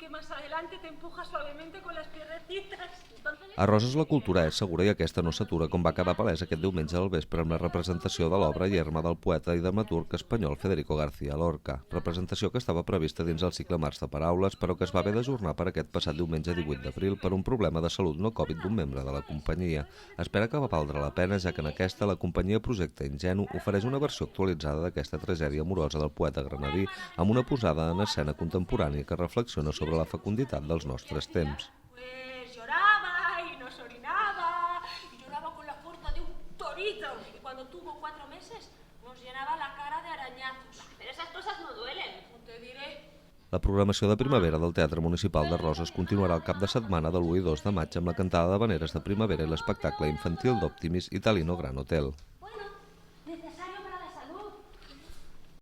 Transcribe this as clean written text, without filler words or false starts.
que más adelante te empuja suavemente con las piernecitas. A Roses la cultura és segura i aquesta no s'atura, com va quedar palès aquest diumenge al vespre amb la representació de l'obra Yerma del poeta i dramaturg espanyol Federico García Lorca. Representació que estava prevista dins el cicle Mars de Paraules, però que es va haver d'ajornar per aquest passat diumenge 18 d'abril per un problema de salut no Covid d'un membre de la companyia. Espera que va valdre la pena, ja que en aquesta la companyia Projecte Ingenu ofereix una versió actualitzada d'aquesta tragèdia amorosa del poeta granadí amb una posada en escena contemporània que reflexiona sobre la fecunditat dels nostres temps. Y cuando tuvo 4 meses nos llenaba la cara de arañazos. Pero esas cosas no duelen, te diré. La programació de primavera del Teatre Municipal de Roses continuarà el cap de setmana de l'1 i 2 de maig amb la cantada d'havaneres de primavera i l'espectacle infantil d'Optimis Italino Gran Hotel.